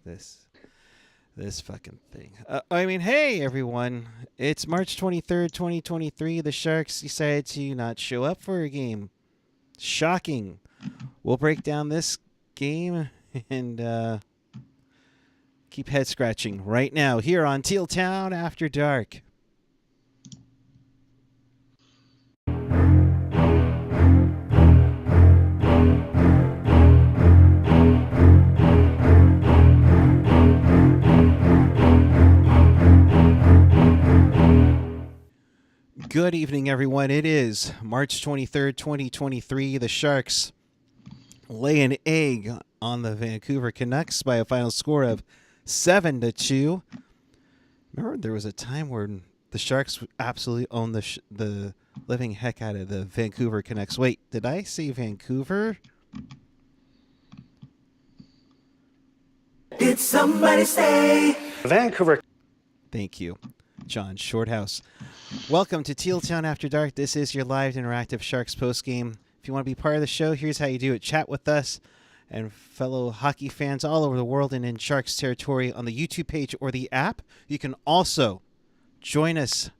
This fucking thing. Hey everyone. It's March 23rd, 2023. The Sharks decided to not show up for a game. Shocking. We'll break down this game and keep head scratching right now here on Teal Town After Dark. Good evening, everyone. It is March 23rd, 2023. The Sharks lay an egg on the Vancouver Canucks by a final score of 7-2. Remember, there was a time where the Sharks absolutely owned the living heck out of the Vancouver Canucks. Wait, did I say Vancouver? Did somebody say Vancouver? Thank you, John Shorthouse. Welcome to Teal Town After Dark. This is your live interactive Sharks postgame. If you want to be part of the show, here's how you do it. Chat with us and fellow hockey fans all over the world and in Sharks territory on the YouTube page or the app. You can also join us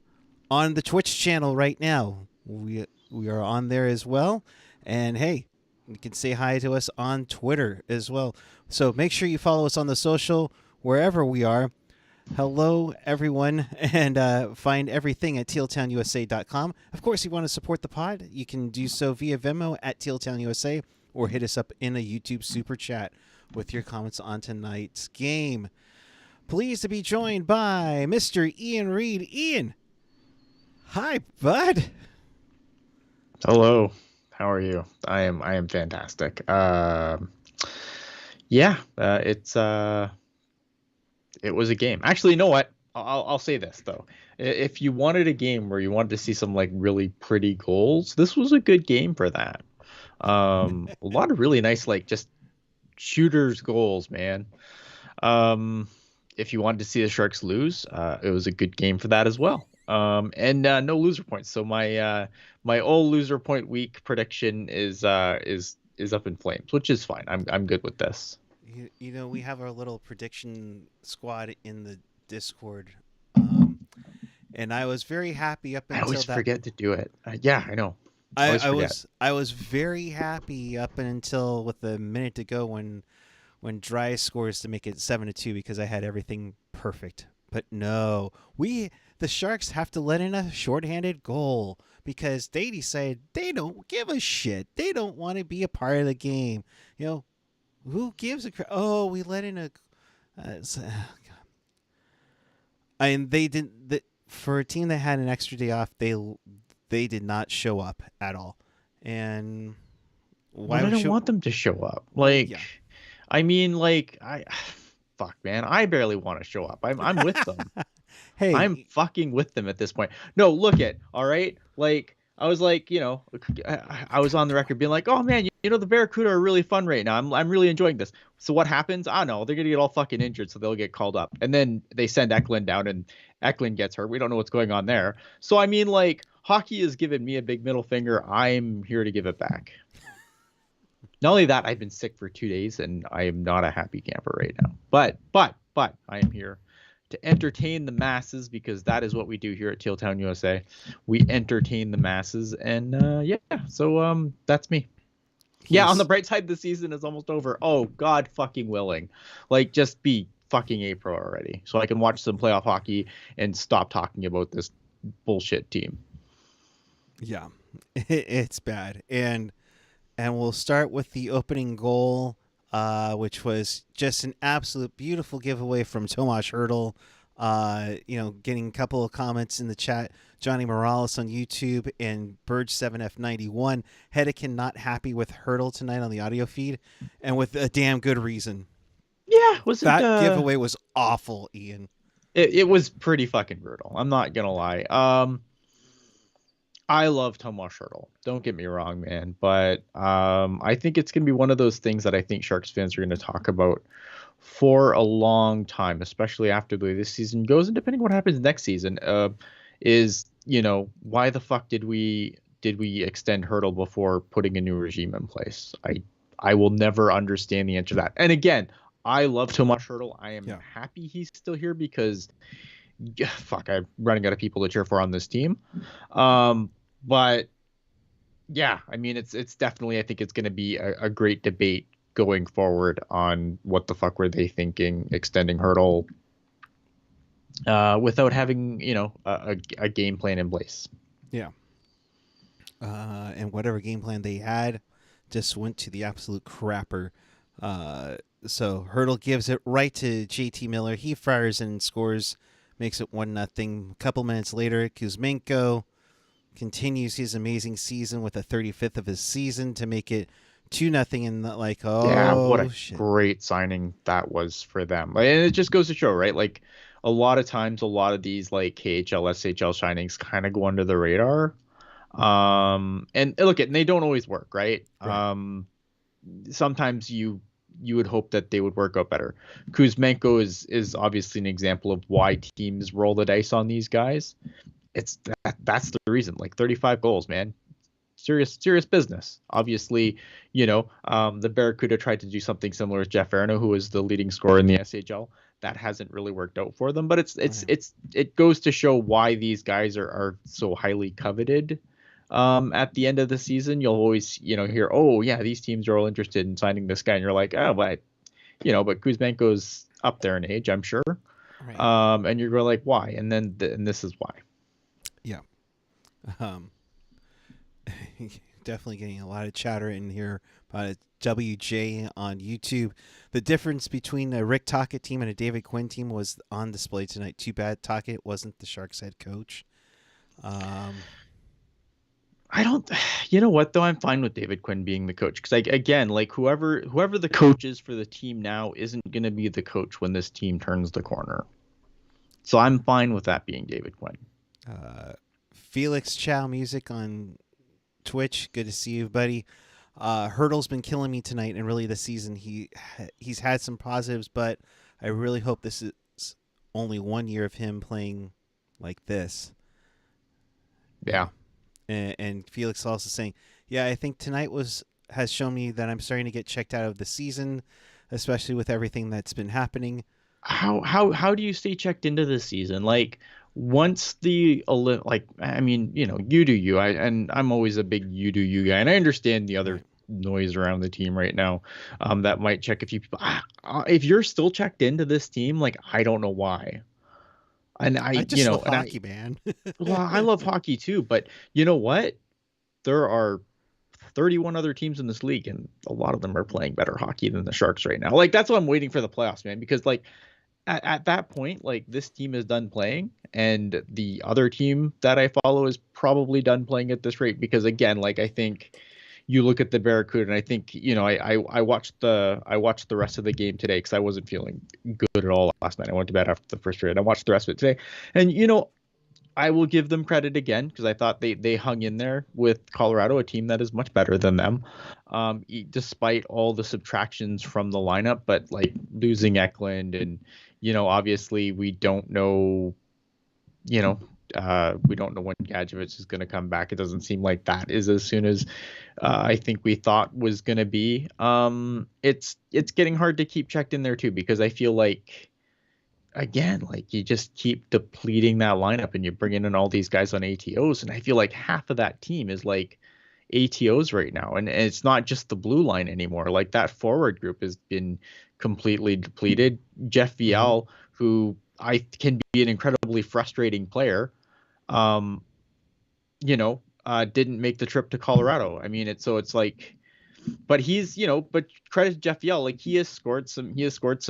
on the Twitch channel right now. We are on there as well. And hey, you can say hi to us on Twitter as well. So make sure you follow us on the social wherever we are. Hello, everyone, and find everything at tealtownusa.com. Of course, if you want to support the pod, you can do so via Venmo at tealtownusa or hit us up in a YouTube super chat with your comments on tonight's game. Pleased to be joined by Mr. Ian Reid. Ian, hi, bud. Hello. How are you? I am fantastic. It was a game. Actually, you know what? I'll say this though. If you wanted a game where you wanted to see some like really pretty goals, this was a good game for that. A lot of really nice like just shooters goals, man. If you wanted to see the Sharks lose, it was a good game for that as well. And no loser points. So my old loser point week prediction is up in flames, which is fine. I'm good with this. You know, we have our little prediction squad in the Discord, and I was very happy up until I always forget to do it. Yeah, I know. I was very happy up until with a minute to go when Dry scores to make it 7-2 because I had everything perfect. But no, the Sharks have to let in a shorthanded goal because they decided they don't give a shit. They don't want to be a part of the game. You know. Who gives a crap? Oh, we let in a. They didn't. For a team that had an extra day off, they did not show up at all. And why would I don't want them to show up? Like, yeah. I mean, like fuck, man, I barely want to show up. I'm with them. Hey, I'm fucking with them at this point. No, look at all right, like. I was like, you know, I was on the record being like, oh man, you know, the Barracuda are really fun right now. I'm really enjoying this. So what happens? I don't know. They're going to get all fucking injured. So they'll get called up. And then they send Eklund down and Eklund gets hurt. We don't know what's going on there. So, I mean, like hockey has given me a big middle finger. I'm here to give it back. Not only that, I've been sick for 2 days and I am not a happy camper right now. But I am here to entertain the masses because that is what we do here at Teal Town USA. We entertain the masses, and so that's me. Yeah, on the bright side, the season is almost over. Oh, God fucking willing. Like, just be fucking April already so I can watch some playoff hockey and stop talking about this bullshit team. Yeah, it's bad. And we'll start with the opening goal. Which was just an absolute beautiful giveaway from Tomas Hertl. Getting a couple of comments in the chat. Johnny Morales on YouTube and Burge7F91. Hedekin not happy with Hertl tonight on the audio feed, and with a damn good reason. Yeah, that giveaway was awful, Ian. It was pretty fucking brutal. I'm not gonna lie. I love Tomas Hertl. Don't get me wrong, man. But I think it's going to be one of those things that I think Sharks fans are going to talk about for a long time, especially after the way this season goes. And depending on what happens next season, is, you know, why the fuck did we extend Hertl before putting a new regime in place? I will never understand the answer to that. And again, I love Tomas Hertl. I am Yeah. happy he's still here because, fuck, I'm running out of people to cheer for on this team. But yeah, I mean, it's definitely, I think it's going to be a great debate going forward on what the fuck were they thinking extending Hertl without having, a game plan in place. Yeah. And whatever game plan they had just went to the absolute crapper. So Hertl gives it right to JT Miller. He fires and scores, makes it 1-0. A couple minutes later, Kuzmenko continues his amazing season with a 35th of his season to make it 2-0. And Yeah, what a shit. great signing that was for them. And it just goes to show, right? Like a lot of times, a lot of these like KHL, SHL signings kind of go under the radar. And look, they don't always work, right? Sometimes you would hope that they would work out better. Kuzmenko is obviously an example of why teams roll the dice on these guys. That's the reason. Like 35 goals, man. Serious business. Obviously, the Barracuda tried to do something similar with Jeff Arno, who was the leading scorer in the SHL. That hasn't really worked out for them, but it goes to show why these guys are so highly coveted. At the end of the season, you'll always, hear, oh yeah, these teams are all interested in signing this guy, and you're like, oh, but Kuzmenko's up there in age, I'm sure. Right. And you're going like, why? And then and this is why. Yeah. Definitely getting a lot of chatter in here about WJ on YouTube. The difference between a Rick Tocchet team and a David Quinn team was on display tonight. Too bad Tocchet wasn't the Sharks head coach. I don't, you know what though? I'm fine with David Quinn being the coach because, again, like whoever the coach is for the team now isn't going to be the coach when this team turns the corner. So I'm fine with that being David Quinn. Felix Chow Music on Twitch. Good to see you, buddy. Hertl's been killing me tonight, and really this season he's had some positives, but I really hope this is only 1 year of him playing like this. Yeah. And Felix also saying, yeah, I think tonight has shown me that I'm starting to get checked out of the season, especially with everything that's been happening. How do you stay checked into this season? Like once the I mean, you do you. I'm always a big you do you guy, and I understand the other noise around the team right now that might check a few people. If you're still checked into this team, like I don't know why. And I just love hockey, man. Well, I love hockey too, but you know what? There are 31 other teams in this league, and a lot of them are playing better hockey than the Sharks right now. Like that's why I'm waiting for the playoffs, man. Because like at that point, like this team is done playing, and the other team that I follow is probably done playing at this rate. Because again, like I think you look at the Barracuda, and I think I watched the rest of the game today because I wasn't feeling good at all last night. I went to bed after the first period. I watched the rest of it today, and I will give them credit again because I thought they hung in there with Colorado, a team that is much better than them, despite all the subtractions from the lineup. But like losing Eklund, and obviously we don't know, we don't know when Gadjevich is going to come back. It doesn't seem like that is as soon as I think we thought was going to be. It's getting hard to keep checked in there too, because I feel like, again, like you just keep depleting that lineup and you're bringing in all these guys on ATOs. And I feel like half of that team is like ATOs right now. And it's not just the blue line anymore. Like that forward group has been completely depleted. Jeff Viel, who I can be an incredibly frustrating player, didn't make the trip to Colorado. I mean, it's like, but he's, but credit to Jeff Viel, like he has scored some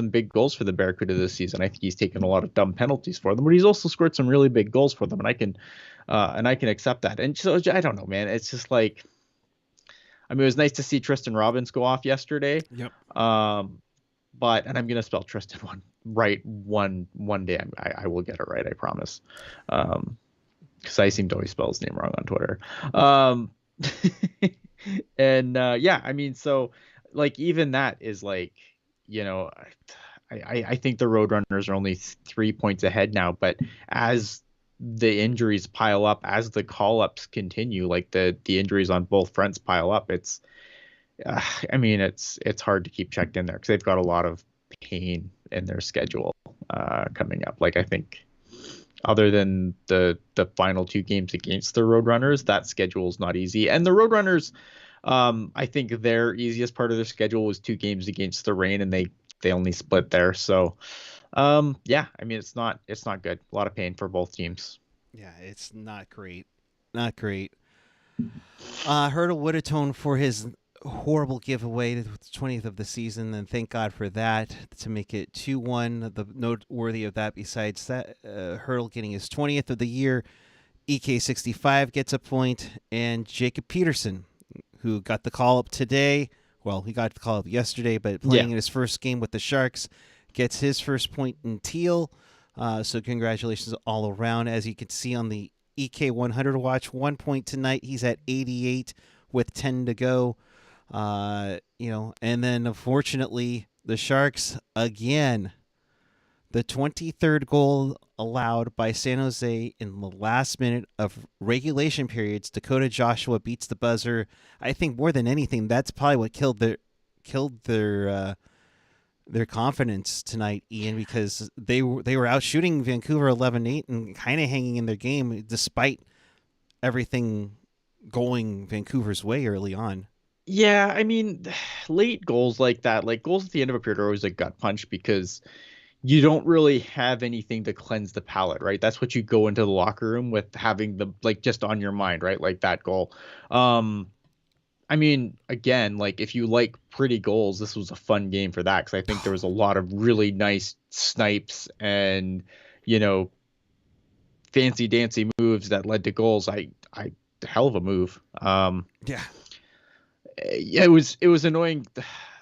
big goals for the Barracuda this season. I think he's taken a lot of dumb penalties for them, but he's also scored some really big goals for them, and I can accept that. And so I don't know, man. It's just like, I mean, it was nice to see Tristan Robbins go off yesterday. Yep. But I'm gonna spell Tristan one day. I will get it right, I promise. Because I seem to always spell his name wrong on Twitter. And yeah, I mean, so like even that is like, I think the Roadrunners are only 3 points ahead now, but as the injuries pile up, as the call-ups continue, like the injuries on both fronts pile up, it's I mean, it's hard to keep checked in there because they've got a lot of pain in their schedule coming up. Like, I think other than the final 2 games against the Roadrunners, that schedule is not easy. And the Roadrunners, I think their easiest part of their schedule was 2 games against the Reign, and they only split there. So, yeah, I mean, it's not good. A lot of pain for both teams. Yeah, it's not great. Not great. Hertl would atone for his horrible giveaway, the 20th of the season, and thank God for that to make it 2-1. The noteworthy of that, besides that, Hertl getting his 20th of the year, EK65 gets a point, and Jacob Peterson, who got the call up today. Well, he got the call up yesterday, but playing in his first game with the Sharks, gets his first point in Teal. So congratulations all around. As you can see on the EK 100 watch, 1 point tonight. He's at 88 with 10 to go. And then unfortunately the Sharks again, the 23rd goal allowed by San Jose in the last minute of regulation periods. Dakota Joshua beats the buzzer. I think more than anything, that's probably what killed their confidence tonight, Ian, because they were out shooting Vancouver 11-8 and kind of hanging in their game despite everything going Vancouver's way early on. Yeah, I mean, late goals like that, like goals at the end of a period, are always a gut punch because you don't really have anything to cleanse the palate, right? That's what you go into the locker room with, having the, like, just on your mind, right? Like that goal. I mean, again, like, if you like pretty goals, this was a fun game for that, because I think there was a lot of really nice snipes and, fancy dancy moves that led to goals. Hell of a move. Yeah, it was annoying.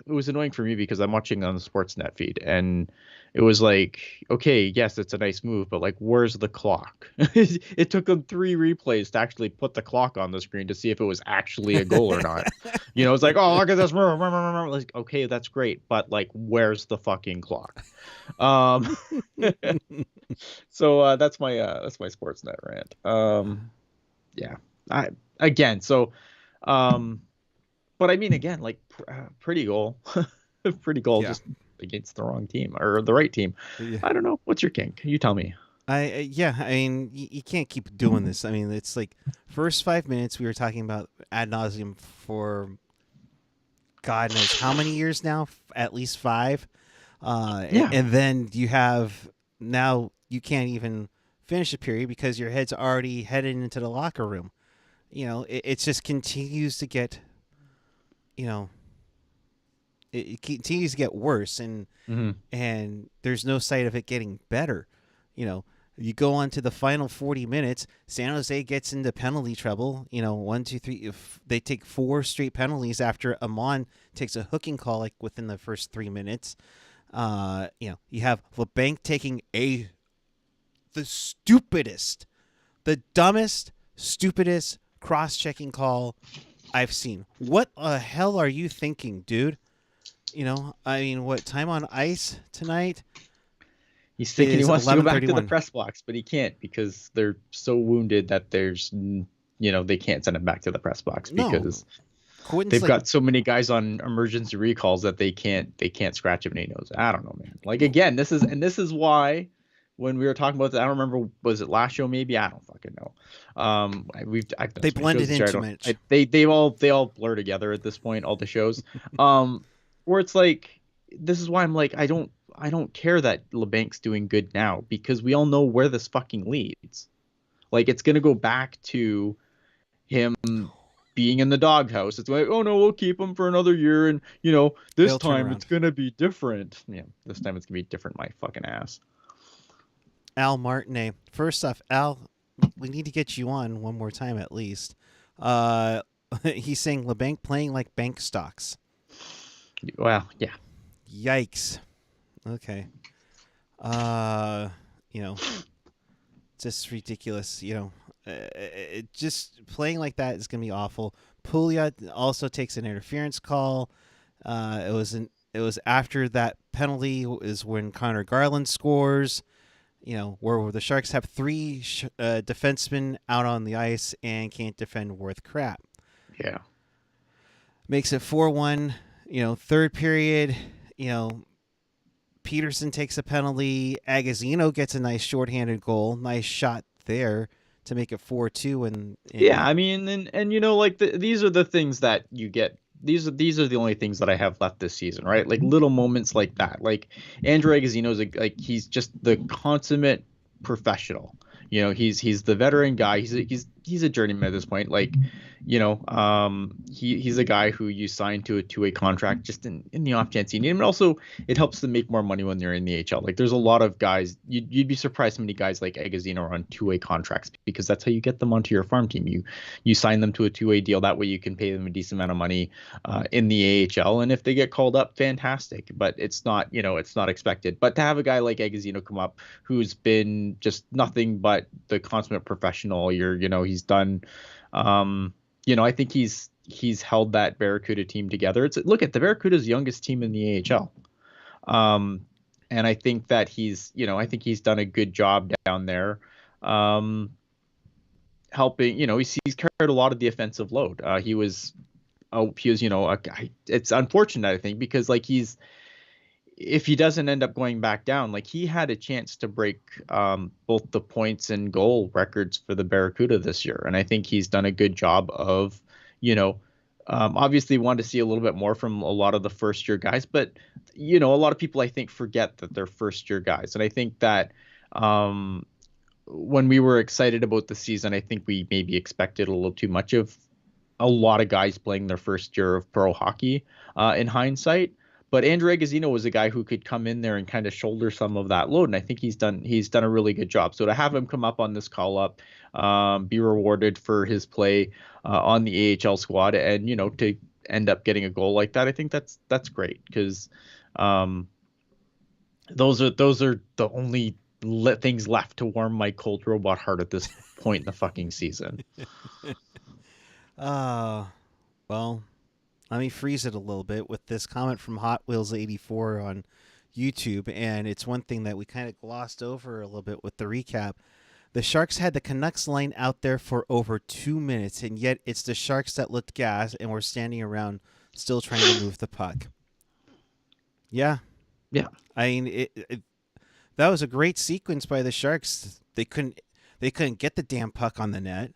It was annoying for me because I'm watching on the Sportsnet feed, and it was like, okay, yes, it's a nice move, but like, where's the clock? It took them 3 replays to actually put the clock on the screen to see if it was actually a goal or not. It's like, oh, look at this move. Like, okay, that's great, but like, where's the fucking clock? So that's my Sportsnet rant. Yeah, but I mean, again, like, pretty goal, pretty goal, yeah. just against the wrong team or the right team. Yeah. I don't know. What's your kink? You tell me. I mean, you can't keep doing this. I mean, it's like first 5 minutes we were talking about ad nauseum for God knows how many years now, at least 5. And then now you can't even finish a period because your head's already headed into the locker room. It just continues to get, it continues to get worse, and there's no sight of it getting better. You go on to the final 40 minutes, San Jose gets into penalty trouble. 1, 2, 3. If they take 4 straight penalties after Amon takes a hooking call, like within the first 3 minutes. You have LeBanc taking the dumbest, stupidest cross-checking call I've seen. What the hell are you thinking, dude? I mean, what time on ice tonight? He's thinking he wants to go back to the press box, but he can't because they're so wounded that they can't send him back to the press box because they've got so many guys on emergency recalls that they can't scratch him and he knows. I don't know, man. Like, again, this is why when we were talking about this, I don't remember, was it last show maybe? I don't fucking know. They blended in too much. They all blur together at this point, all the shows. Where it's like, this is why I'm like, I don't care that LeBanc's doing good now, because we all know where this fucking leads. Like, it's gonna go back to him being in the doghouse. It's like, oh no, we'll keep him for another year, and this time it's gonna be different. Yeah, this time it's gonna be different. My fucking ass. Al Martinet. First off, Al, we need to get you on one more time at least. He's saying LeBanc playing like bank stocks. Well, yeah. Yikes. Okay. Just ridiculous. Just playing like that is gonna be awful. Pouliot also takes an interference call. It was after that penalty is when Connor Garland scores. Where the Sharks have 3 defensemen out on the ice and can't defend worth crap. Yeah. Makes it 4-1. Third period, Peterson takes a penalty. Agazino gets a nice shorthanded goal. Nice shot there to make it 4-2. And Yeah, I mean, and like these are the things that you get. These are the only things that I have left this season, right? Like little moments like that. Like Andrew Agozzino's like he's just the consummate professional. He's the veteran guy. He's a journeyman at this point. Like, he's a guy who you sign to a two-way contract just in the off chance you need him. And also, it helps them make more money when they're in the HL. Like, there's a lot of guys. You'd be surprised how many guys like Agozzino are on two-way contracts because that's how you get them onto your farm team. You sign them to a two-way deal. That way, you can pay them a decent amount of money in the AHL. And if they get called up, fantastic. But it's not expected. But to have a guy like Agozzino come up who's been just nothing but the consummate professional all year, he's done. I think he's held that Barracuda team together. Look at the Barracuda's youngest team in the AHL. And I think that he's done a good job down there. Helping, he's carried a lot of the offensive load. He was a guy. It's unfortunate, I think, because like if he doesn't end up going back down, like he had a chance to break both the points and goal records for the Barracuda this year. And I think he's done a good job of, obviously wanted to see a little bit more from a lot of the first year guys, but, a lot of people I think forget that they're first year guys. And I think that when we were excited about the season, I think we maybe expected a little too much of a lot of guys playing their first year of pro hockey in hindsight. But Andrew Agozzino was a guy who could come in there and kind of shoulder some of that load, and I think he's done a really good job. So to have him come up on this call up, be rewarded for his play on the AHL squad, and to end up getting a goal like that, I think that's great because those are the only things left to warm my cold robot heart at this point in the fucking season. Well. Let me freeze it a little bit with this comment from Hot Wheels 84 on YouTube, and it's one thing that we kind of glossed over a little bit with the recap. The Sharks had the Canucks line out there for over 2 minutes, and yet it's the Sharks that looked gassed and were standing around still trying to move the puck. Yeah. I mean, that was a great sequence by the Sharks. They couldn't get the damn puck on the net.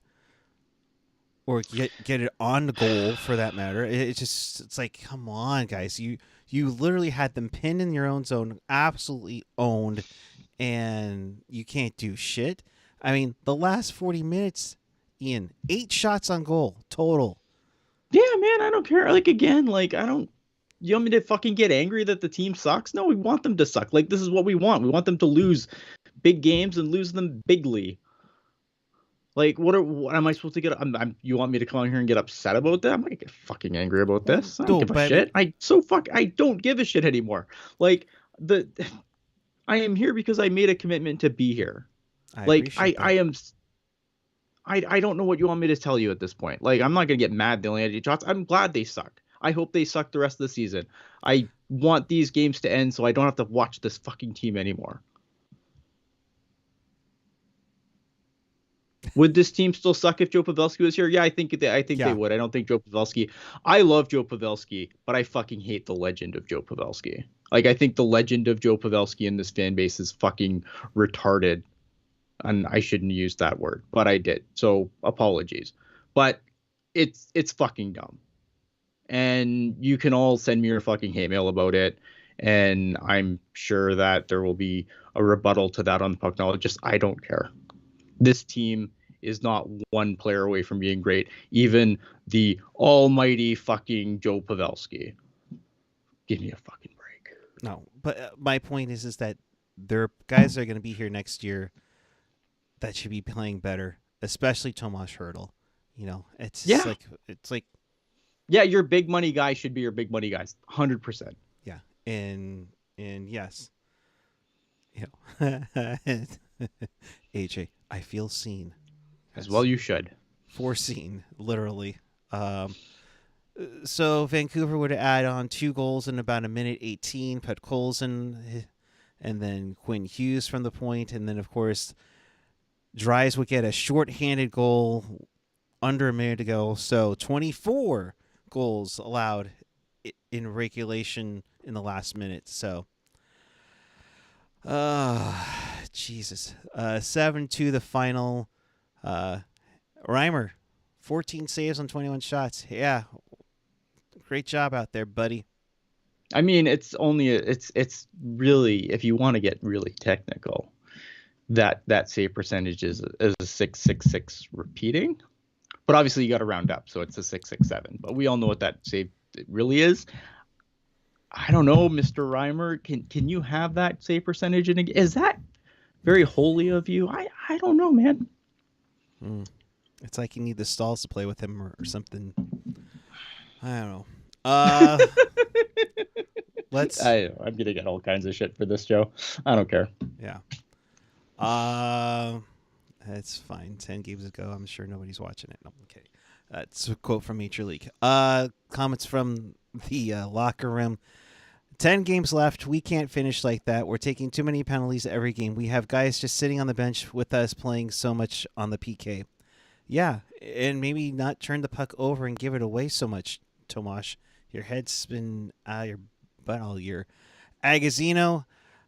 Or get it on the goal for that matter. It's like, come on, guys. You literally had them pinned in your own zone, absolutely owned, and you can't do shit. I mean, the last 40 minutes, Ian, 8 shots on goal total. Yeah, man, I don't care. Like, again, like, you want me to fucking get angry that the team sucks? No, we want them to suck. Like, this is what we want. We want them to lose big games and lose them bigly. Like, what am I supposed to get? You want me to come on here and get upset about that? I'm gonna get fucking angry about this. I don't give a shit. I don't give a shit anymore. Like I am here because I made a commitment to be here. I don't know what you want me to tell you at this point. Like, I'm not gonna get mad they only had 8 shots. I'm glad they suck. I hope they suck the rest of the season. I want these games to end so I don't have to watch this fucking team anymore. Would this team still suck if Joe Pavelski was here? Yeah, I think they would. I don't think Joe Pavelski. I love Joe Pavelski, but I fucking hate the legend of Joe Pavelski. Like, I think the legend of Joe Pavelski in this fan base is fucking retarded. And I shouldn't use that word, but I did. So apologies. But it's fucking dumb. And you can all send me your fucking hate mail about it. And I'm sure that there will be a rebuttal to that on the puck knowledge. Just, I don't care. This team is not one player away from being great. Even the almighty fucking Joe Pavelski. Give me a fucking break. No, but my point is that there are guys that are going to be here next year that should be playing better, especially Tomas Hertl. It's like yeah, your big money guys should be your big money guys, 100%. Yeah, and yes, AJ, I feel seen. As well you should. Foreseen, literally. So Vancouver would add on 2 goals in about 1:18. Put Colson and then Quinn Hughes from the point. And then, of course, Dries would get a shorthanded goal under a minute to go. So 24 goals allowed in regulation in the last minute. So Jesus. 7-2 the final. Reimer, 14 saves on 21 shots. Yeah, great job out there, buddy. I mean, it's really, if you want to get really technical, that save percentage is a 666 repeating, but obviously you got to round up, so it's a 667. But we all know what that save really is. I don't know, Mr. Reimer, can you have that save percentage? And is that very holy of you? I don't know, man. It's like you need the stalls to play with him or something. I don't know. I'm gonna get all kinds of shit for this, Joe. I don't care. Yeah. That's fine. 10 games ago, I'm sure nobody's watching it. No, okay. That's a quote from Major League. Comments from the locker room. 10 games left. We can't finish like that. We're taking too many penalties every game. We have guys just sitting on the bench with us playing so much on the PK. Yeah, and maybe not turn the puck over and give it away so much, Tomas. Your head's been out of your butt all year. Agazino,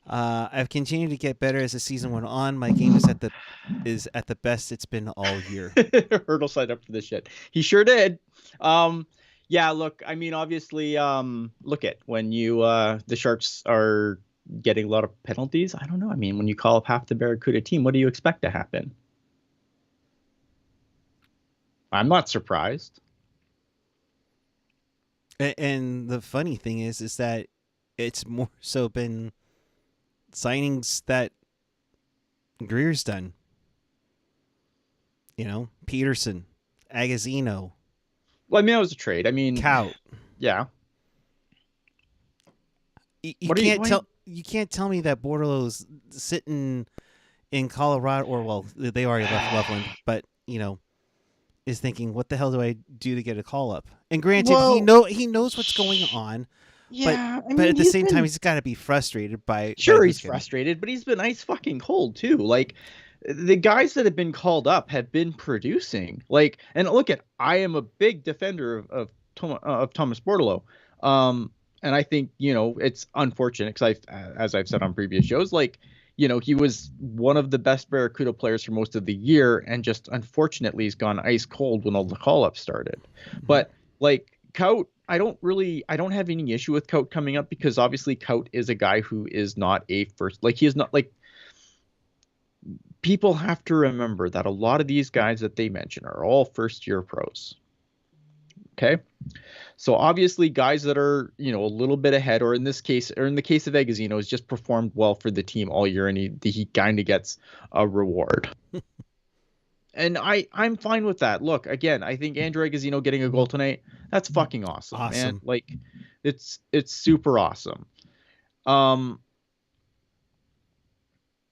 I've continued to get better as the season went on. My game is at the best it's been all year. Hertl signed up for this shit. He sure did. Yeah, look, I mean, obviously, look at when you the Sharks are getting a lot of penalties. I don't know. I mean, when you call up half the Barracuda team, what do you expect to happen? I'm not surprised. And the funny thing is that it's more so been signings that Greer's done. You know, Peterson, Agazino. Well, I mean, that was a trade. I mean, Kaut. Yeah. You can't tell me that Bordelow's sitting in Colorado, or well, they already left Loveland, but is thinking, what the hell do I do to get a call up? And granted, he knows what's going on. Yeah, but at the same time, he's got to be frustrated by. Sure, he's frustrated, but he's been ice fucking cold too. Like, the guys that have been called up have been producing. Like, and look at, I am a big defender of Tomas Hertl. And I think it's unfortunate because as I've said on previous shows, like, he was one of the best Barracuda players for most of the year, and just unfortunately he's gone ice cold when all the call-ups started. Mm-hmm. But like Kaut, I don't have any issue with Kaut coming up, because obviously Kaut is a guy who is not a first, like, he is not, like, people have to remember that a lot of these guys that they mention are all first-year pros. Okay, so obviously guys that are a little bit ahead, or in the case of Agazino, has just performed well for the team all year, and he kind of gets a reward. And I'm fine with that. Look, again, I think Andrew Agazino getting a goal tonight, that's fucking awesome. Man. Like, it's super awesome.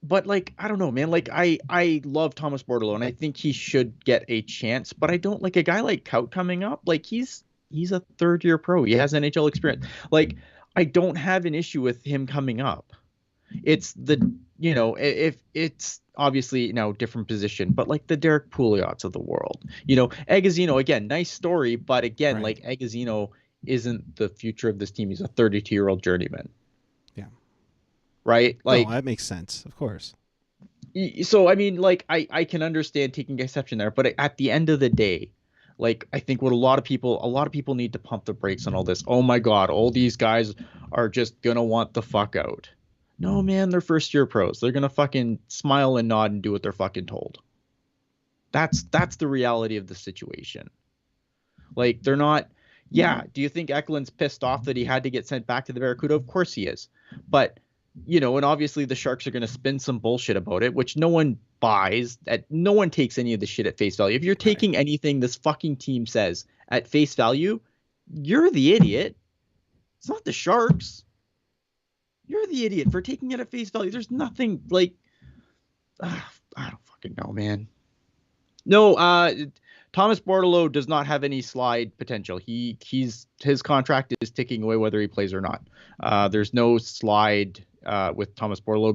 But like, I don't know, man. Like, I love Tomas Hertl, and I think he should get a chance. But I don't like a guy like Kaut coming up. Like, he's a third-year pro. He has NHL experience. Like, I don't have an issue with him coming up. It's if it's obviously different position, but like the Derek Pouliots of the world. Agazino, again, nice story, but again, right. Like, Agazino isn't the future of this team. He's a 32-year-old journeyman. Right? Like, that makes sense, of course. So, I mean, like, I can understand taking exception there, but at the end of the day, like, I think what a lot of people need to pump the brakes on all this. Oh my God, all these guys are just gonna want the fuck out. No, man, they're first year pros. They're gonna fucking smile and nod and do what they're fucking told. That's the reality of the situation. Like, they're not. Yeah, do you think Eklund's pissed off that he had to get sent back to the Barracuda? Of course he is. But and obviously the Sharks are going to spin some bullshit about it, which no one buys. No one takes any of the shit at face value. If you're taking anything this fucking team says at face value, you're the idiot. It's not the Sharks. You're the idiot for taking it at face value. There's nothing like, I don't fucking know, man. No, Tomas Hertl does not have any slide potential. His contract is ticking away whether he plays or not. There's no slide with Tomas Hertl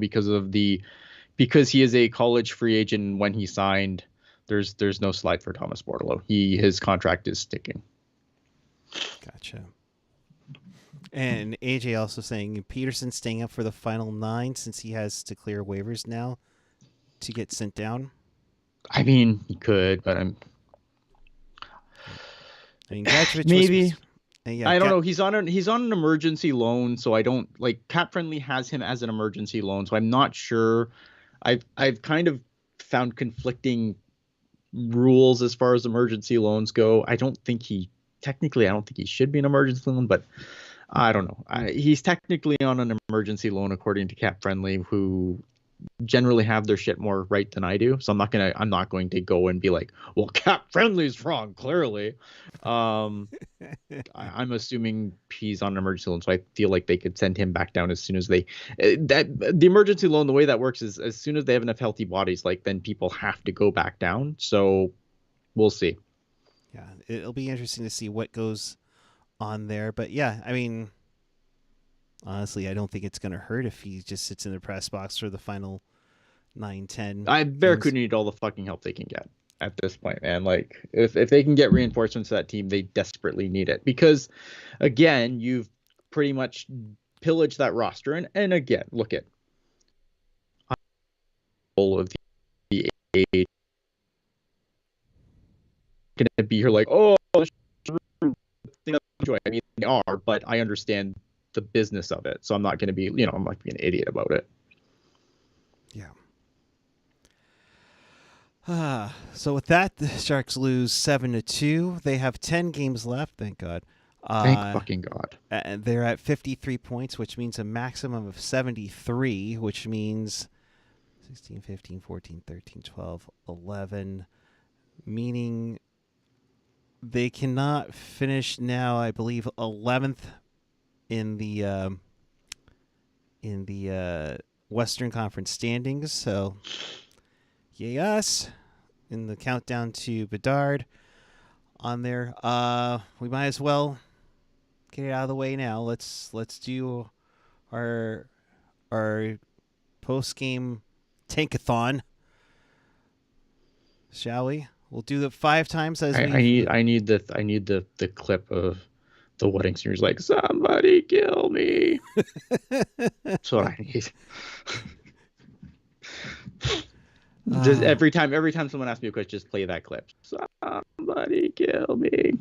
because he is a college free agent. When he signed, there's no slide for Tomas Hertl. His contract is sticking. Gotcha. And AJ also saying Peterson staying up for the final 9 since he has to clear waivers now to get sent down. I mean, he could, but I mean, Gadjevich maybe. was. Yeah, I don't know. He's on an emergency loan, so I don't like Cap Friendly has him as an emergency loan, so I'm not sure. I've kind of found conflicting rules as far as emergency loans go. I don't think he should be an emergency loan, but I don't know. He's technically on an emergency loan according to Cap Friendly, who generally have their shit more right than I do. So I'm not going to go and be like, well, Cap Friendly's wrong, clearly. I'm assuming he's on an emergency loan, so I feel like they could send him back down as soon as the emergency loan, the way that works is as soon as they have enough healthy bodies, like then people have to go back down. So we'll see. Yeah, it'll be interesting to see what goes on there. But yeah, I mean, honestly, I don't think it's going to hurt if he just sits in the press box for the final 9-10. Barracuda need all the fucking help they can get at this point, man. Like, if they can get reinforcements to that team, they desperately need it. Because, again, you've pretty much pillaged that roster. And again, look at all of the age. Going to be here like, oh, I mean, they are, but I understand the business of it. So I'm not going to be, I'm not being an idiot about it. Yeah. So with that, the Sharks lose 7-2. They have 10 games left. Thank God. Thank fucking God. And they're at 53 points, which means a maximum of 73, which means 16, 15, 14, 13, 12, 11, meaning they cannot finish now, I believe, 11th in the Western Conference standings. So, yay us in the countdown to Bedard on there. We might as well get it out of the way now. Let's do our post-game tankathon, shall we? We'll do the 5 times as I need the clip of the wedding singer's like, somebody kill me. That's what I need. Just every time someone asks me a question, just play that clip. Somebody kill me.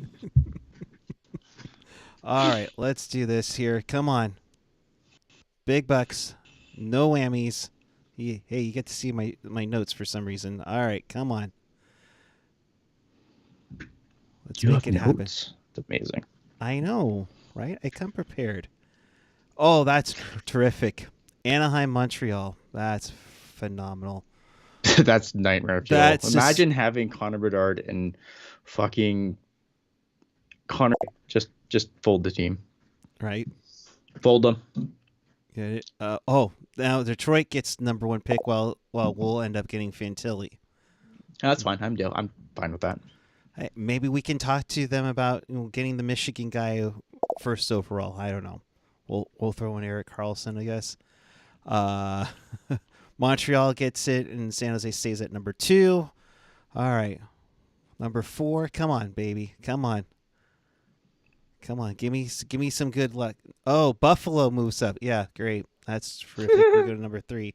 All right, let's do this here. Come on. Big bucks. No whammies. Hey, you get to see my notes for some reason. All right, come on. Let's make it happen. It's amazing. I know, right? I come prepared. Oh, that's terrific. Anaheim, Montreal. That's phenomenal. That's nightmare fuel. Imagine having Connor Bedard and fucking Connor just fold the team. Right. Fold them. Get it? Now Detroit gets number 1 pick while we'll end up getting Fantilli. That's fine. I'm fine with that. Hey, maybe we can talk to them about getting the Michigan guy first overall. I don't know. We'll throw in Erik Karlsson, I guess. Montreal gets it, and San Jose stays at number 2. All right. Number 4. Come on, baby. Come on. Give me some good luck. Oh, Buffalo moves up. Yeah, great. That's terrific. We go to number 3.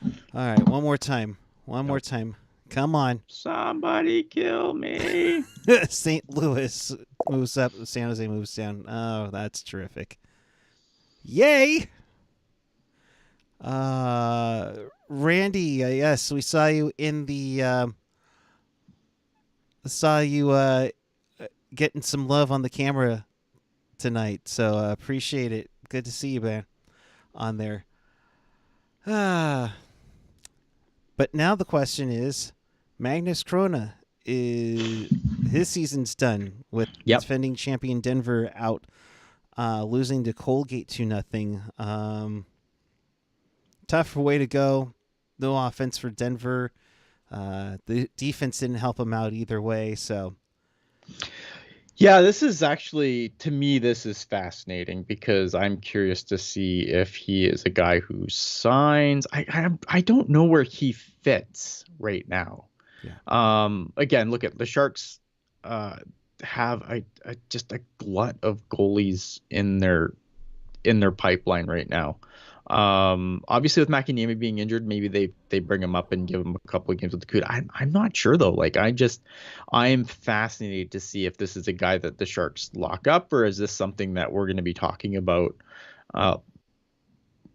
All right. One more time. More time. Come on. Somebody kill me. St. Louis moves up. San Jose moves down. Oh, that's terrific. Yay. Randy, yes, we saw you in the getting some love on the camera tonight, so appreciate it. Good to see you, man, on there. But now the question is, Magnus Krona, his season's done with defending champion Denver out, losing to Colgate 2-0. Tough way to go. No offense for Denver. The defense didn't help him out either way. So, yeah, this is actually, to me, this is fascinating because I'm curious to see if he is a guy who signs. I don't know where he fits right now. Yeah. Again, look at the Sharks. Have just a glut of goalies in their in their pipeline right now. Obviously with McAnamy being injured, maybe they bring him up and give him a couple of games with the Kuhre. I'm not sure though. Like I'm fascinated to see if this is a guy that the Sharks lock up, or is this something that we're going to be talking about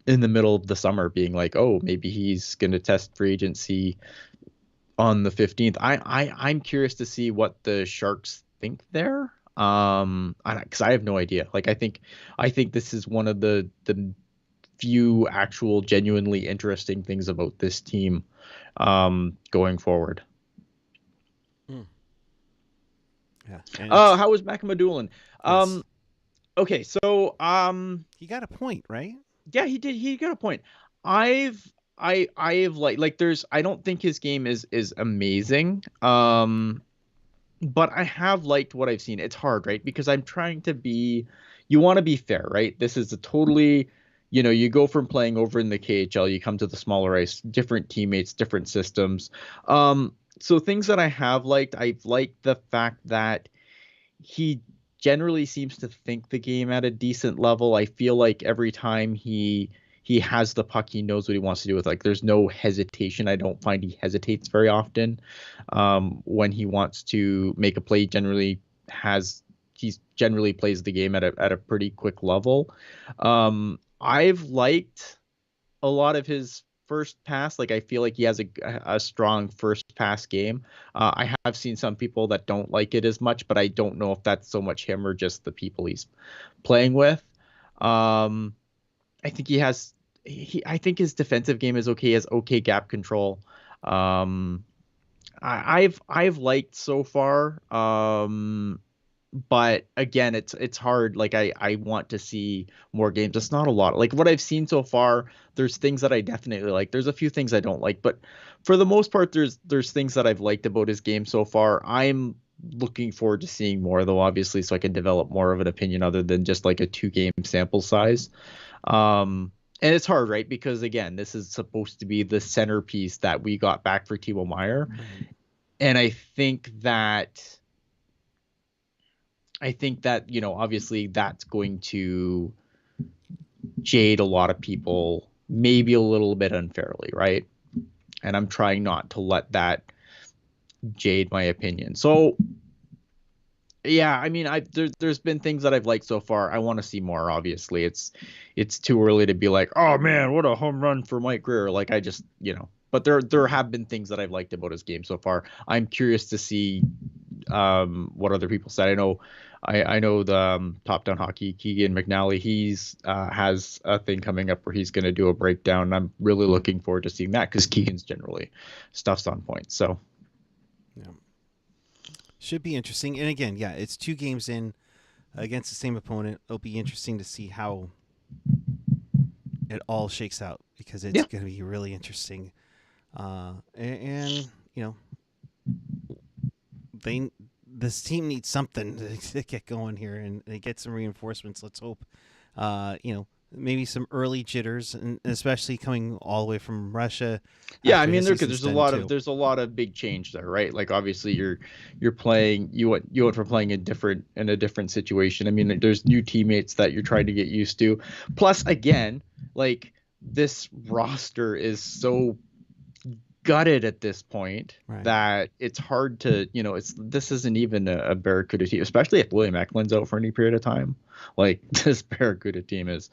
in the middle of the summer, being like, oh, maybe he's going to test free agency on the 15th. I'm curious to see what the Sharks think there. Because I have no idea. Like I think this is one of the few actual genuinely interesting things about this team going forward. Yeah. How was McAmadulin? Yes. Okay, so he got a point, right? Yeah, he did. He got a point. I have like there's I don't think his game is amazing. But I have liked what I've seen. It's hard, right? Because I'm trying to be, you want to be fair, right? This is a totally, you go from playing over in the KHL, you come to the smaller ice, different teammates, different systems. So things that I have liked, I've liked the fact that he generally seems to think the game at a decent level. I feel like every time he has the puck, he knows what he wants to do with. Like, there's no hesitation. I don't find he hesitates very often when he wants to make a play. He generally plays the game at a pretty quick level. I've liked a lot of his first pass. Like, I feel like he has a strong first pass game. I have seen some people that don't like it as much, but I don't know if that's so much him or just the people he's playing with. I think I think his defensive game is okay. He has okay gap control. I've liked so far. But again, it's hard. Like I want to see more games. It's not a lot. Like what I've seen so far, there's things that I definitely like. There's a few things I don't like, but for the most part, there's things that I've liked about his game so far. I'm looking forward to seeing more though, obviously, so I can develop more of an opinion other than just like a 2-game sample size. And it's hard, right? Because again, this is supposed to be the centerpiece that we got back for Timo Meier. And I think that, obviously that's going to jade a lot of people, maybe a little bit unfairly, right? And I'm trying not to let that jade my opinion. So, yeah, I mean, there's been things that I've liked so far. I want to see more. Obviously, it's too early to be like, oh man, what a home run for Mike Greer. Like I just, but there have been things that I've liked about his game so far. I'm curious to see what other people said. I know the Top Down Hockey, Keegan McNally, he's has a thing coming up where he's going to do a breakdown. And I'm really looking forward to seeing that because Keegan's generally stuff's on point. So, yeah. Should be interesting. And again, yeah, it's 2 games in against the same opponent. It'll be interesting to see how it all shakes out because it's going to be really interesting. And this team needs something to get going here and get some reinforcements. Let's hope, maybe some early jitters, and especially coming all the way from Russia. Yeah, I mean, there's a lot of big change there, right? Like obviously you're playing you went from playing in a different situation. I mean, there's new teammates that you're trying to get used to. Plus, again, like this roster is so gutted at this point that it's hard to, this isn't even a Barracuda team, especially if William Eklund's out for any period of time. Like this Barracuda team is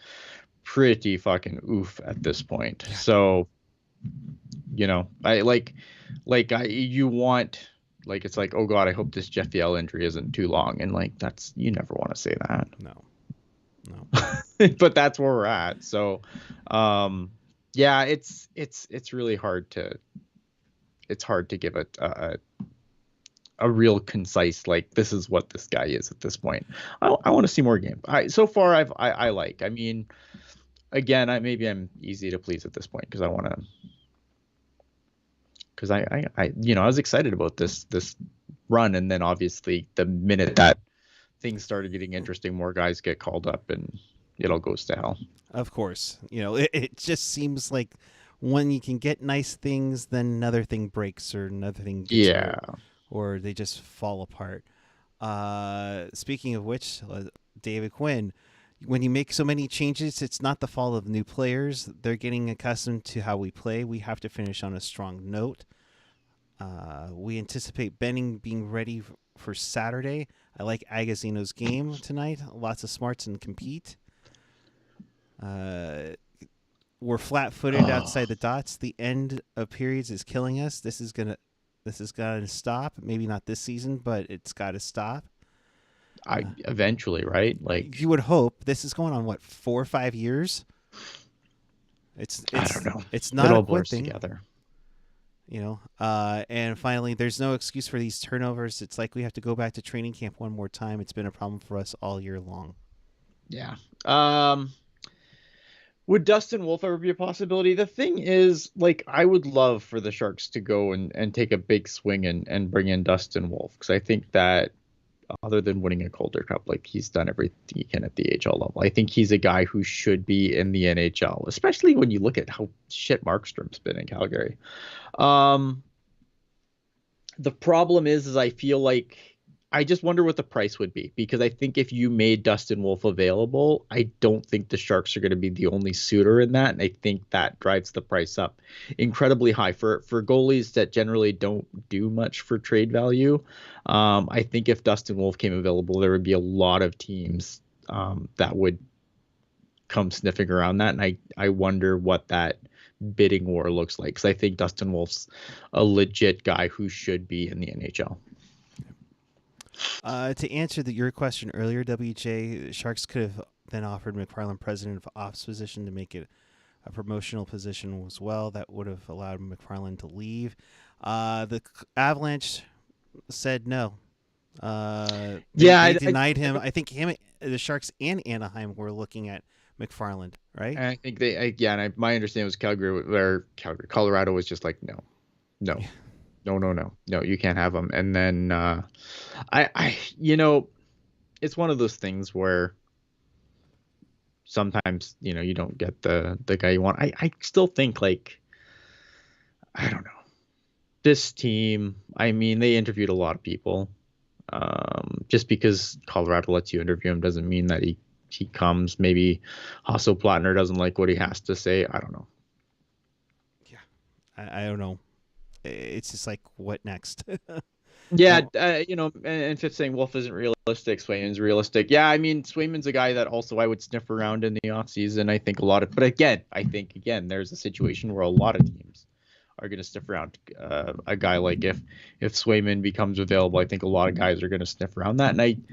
pretty fucking oof at this point. Yeah. So, you want, like, it's like, oh God, I hope this Jeff Yell injury isn't too long. And like, you never want to say that. No. But that's where we're at. So, yeah, it's really hard to give a real concise, like, this is what this guy is at this point. I want to see more games. So far I like. I mean, again, I'm easy to please at this point because I want to. Because I was excited about this run, and then obviously the minute that things started getting interesting, more guys get called up, and it all goes to hell. Of course, it just seems like when you can get nice things, then another thing breaks or another thing gets hurt, or they just fall apart. Speaking of which, David Quinn, when you make so many changes, it's not the fault of new players. They're getting accustomed to how we play. We have to finish on a strong note. We anticipate Benning being ready for Saturday. I like Agazino's game tonight. Lots of smarts and compete. We're flat-footed outside the dots. The end of periods is killing us. This is gonna stop. Maybe not this season, but it's got to stop. Eventually, right? Like, you would hope. This is going on what, 4 or 5 years? It's I don't know. It's not it all a good blurs thing. together. And finally, there's no excuse for these turnovers. It's like we have to go back to training camp one more time. It's been a problem for us all year long. Yeah. Would Dustin Wolf ever be a possibility? The thing is, like, I would love for the Sharks to go and take a big swing and bring in Dustin Wolf, because I think that other than winning a Calder Cup, like, he's done everything he can at the AHL level. I think he's a guy who should be in the NHL, especially when you look at how shit Markstrom's been in Calgary. The problem is I feel like I just wonder what the price would be, because I think if you made Dustin Wolf available, I don't think the Sharks are going to be the only suitor in that, and I think that drives the price up incredibly high for goalies that generally don't do much for trade value. I think if Dustin Wolf came available, there would be a lot of teams that would come sniffing around that, and I wonder what that bidding war looks like, because I think Dustin Wolf's a legit guy who should be in the NHL. To answer your question earlier, WJ, Sharks could have then offered McFarland president of ops position to make it a promotional position as well. That would have allowed McFarland to leave. The Avalanche said no. They denied him. I think the Sharks and Anaheim were looking at McFarland, right? I think my understanding was Colorado was just like, no, you can't have him. And then it's one of those things where sometimes, you don't get the guy you want. I still think, like, I don't know, this team, I mean, they interviewed a lot of people. Just because Colorado lets you interview him doesn't mean that he comes. Maybe Hasso Plattner doesn't like what he has to say. I don't know. Yeah, I don't know. It's just like, what next? Yeah, and Fitz saying Wolf isn't realistic, Swayman's realistic. Yeah, I mean, Swayman's a guy that also I would sniff around in the offseason. I think but again, there's a situation where a lot of teams are going to sniff around a guy. Like, if Swayman becomes available, I think a lot of guys are going to sniff around that. And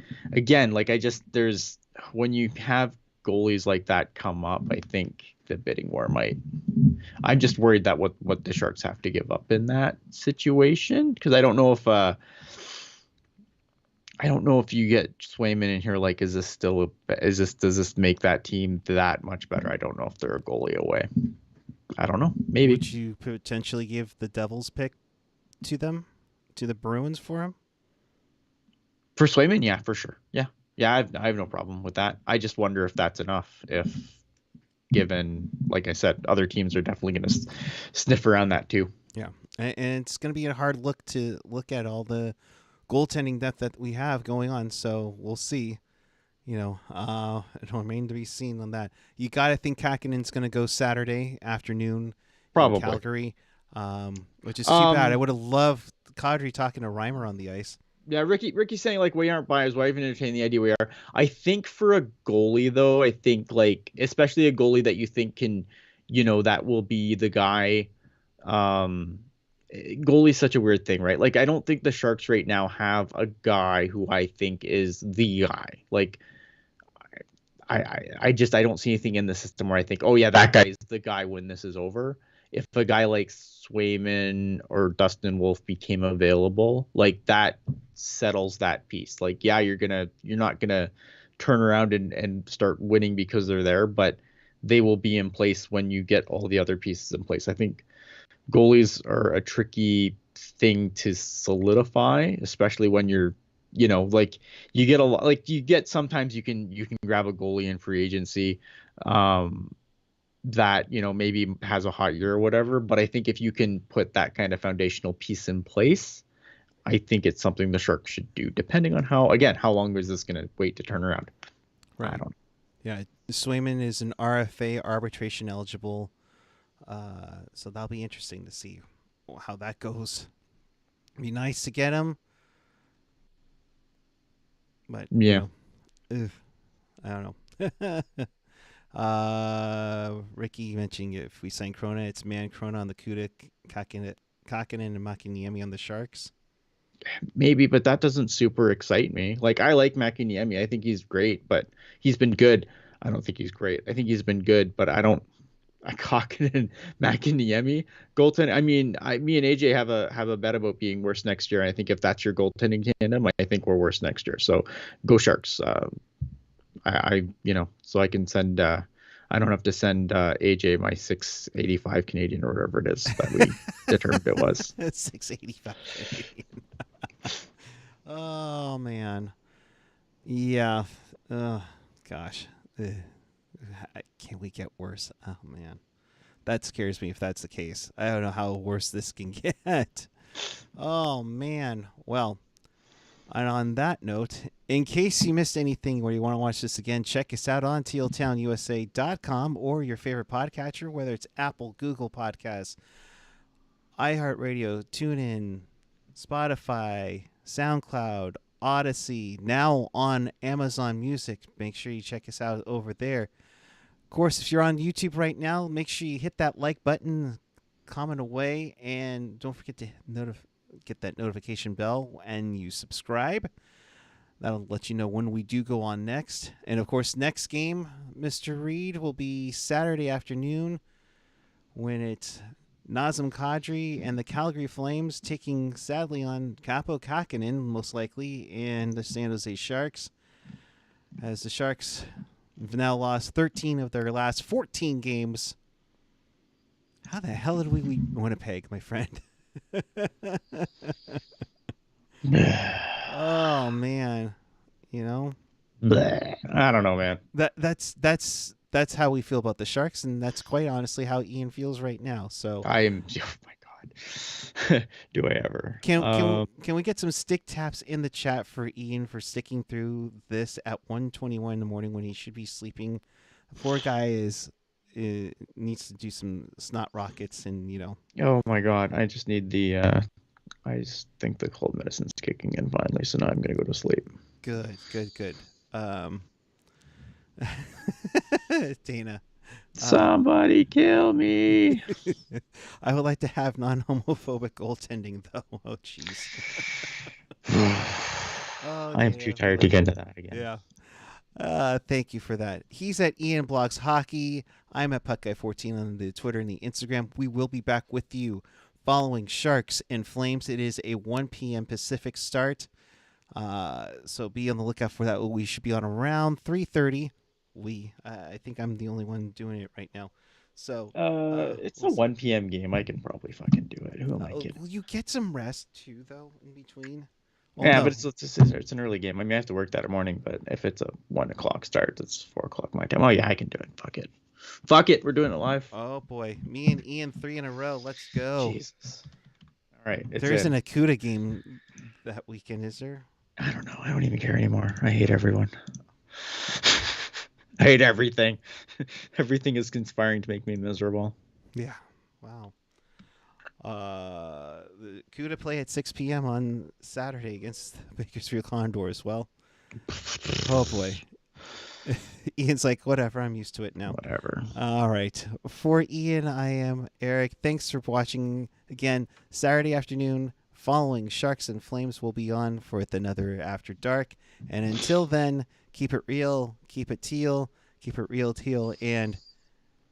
there's when you have goalies like that come up, I think the bidding war might. I'm just worried that what the Sharks have to give up in that situation, because I don't know if you get Swayman in here, like, does this make that team that much better? I don't know if they're a goalie away. I don't know. Maybe. Would you potentially give the Devils pick to the Bruins for him? For Swayman, yeah, for sure. Yeah. I have no problem with that. I just wonder if that's enough. If given, like I said, other teams are definitely going to sniff around that too. Yeah, and it's going to be a hard look at all the goaltending depth that we have going on. So we'll see. It'll remain to be seen on that. You got to think Kakinen's going to go Saturday afternoon, probably, in Calgary, which is too bad. I would have loved Kadri talking to Reimer on the ice. Yeah, Ricky's saying, like, we aren't biased. Why even entertain the idea we are? I think for a goalie, though, I think, like, especially a goalie that you think can, that will be the guy. Goalie's such a weird thing, right? Like, I don't think the Sharks right now have a guy who I think is the guy. Like, I don't see anything in the system where I think, oh yeah, that guy is the guy when this is over. If a guy like Swayman or Dustin Wolf became available, like, that settles that piece. Like, yeah, you're not gonna turn around and start winning because they're there, but they will be in place when you get all the other pieces in place. I think goalies are a tricky thing to solidify, especially when you're, like, you get a lot, like, sometimes you can grab a goalie in free agency that, maybe has a hot year or whatever. But I think if you can put that kind of foundational piece in place, I think it's something the Sharks should do, depending on how long is this going to wait to turn around. Right. I don't know. Yeah, Swayman is an RFA, arbitration eligible. So that'll be interesting to see how that goes. It'd be nice to get him. But, Yeah. I don't know. Ricky mentioning if we sign Krona, it's man Krona on the Kuhre, Kakinen and Makiniemi on the Sharks. Maybe, but that doesn't super excite me. Like, I like Makiniemi. I think he's great, but he's been good. I don't think he's great. I think he's been good, but I Kakinen, Makiniemi goaltending. I mean, me and AJ have a bet about being worse next year. And I think if that's your goaltending tandem, I think we're worse next year. So go Sharks. So I can send. I don't have to send AJ my 685 Canadian or whatever it is that we determined it was. 685 Canadian. Oh man, yeah. Gosh, can we get worse? Oh man, that scares me if that's the case. I don't know how worse this can get. Oh man. Well, and on that note, in case you missed anything or you want to watch this again, check us out on tealtownusa.com or your favorite podcatcher, whether it's Apple, Google Podcasts, iHeartRadio, TuneIn, Spotify, SoundCloud, Odyssey, now on Amazon Music. Make sure you check us out over there. Of course, if you're on YouTube right now, make sure you hit that like button, comment away, and don't forget to get that notification bell and you subscribe. That'll let you know when we do go on next. And of course, next game, Mr. Reid, will be Saturday afternoon when it's Nazem Kadri and the Calgary Flames taking, sadly, on Kaapo Kakinen, most likely, and the San Jose Sharks. As the Sharks have now lost 13 of their last 14 games. How the hell did we Winnipeg, my friend? Oh man, I don't know, man. That's how we feel about the Sharks, and that's quite honestly how Ian feels right now. So I am. Oh my god, do I ever? Can we get some stick taps in the chat for Ian for sticking through this at 1:21 in the morning when he should be sleeping? The poor guy needs to do some snot rockets and Oh my god, I just need the. I just think the cold medicine's kicking in finally, so now I'm gonna go to sleep. Good. Dana. Somebody kill me. I would like to have non-homophobic goaltending, though. Oh, jeez. I am too tired to get into that again. Yeah. Thank you for that. He's at Ian Blogs Hockey. I'm at PuckGuy14 on the Twitter and the Instagram. We will be back with you following Sharks and Flames. It is a 1 p.m. Pacific start. So be on the lookout for that. We should be on around 3:30. I think I'm the only one doing it right now. So it's a 1 p.m. game. I can probably fucking do it. Who am I kidding? Will you get some rest too, though, in between? Well, yeah, no. But it's an early game. I mean, I have to work that morning, but if it's a 1 o'clock start, it's 4 o'clock my time. Oh yeah, I can do it. Fuck it. We're doing it live. Oh boy, me and Ian 3 in a row. Let's go. Jesus. All right. There isn't a Kuhre game that weekend, is there? I don't know. I don't even care anymore. I hate everyone. I hate everything. Everything is conspiring to make me miserable. Yeah. Wow. The Kuhre play at 6 p.m. on Saturday against the Bakersfield Condors. Well, oh boy. Ian's like, whatever, I'm used to it now. Whatever. All right. For Ian, I am Erik. Thanks for watching. Again, Saturday afternoon, following Sharks and Flames will be on for another After Dark. And until then, keep it real, keep it teal, keep it real teal. And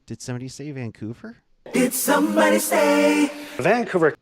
did somebody say Vancouver? Did somebody say Vancouver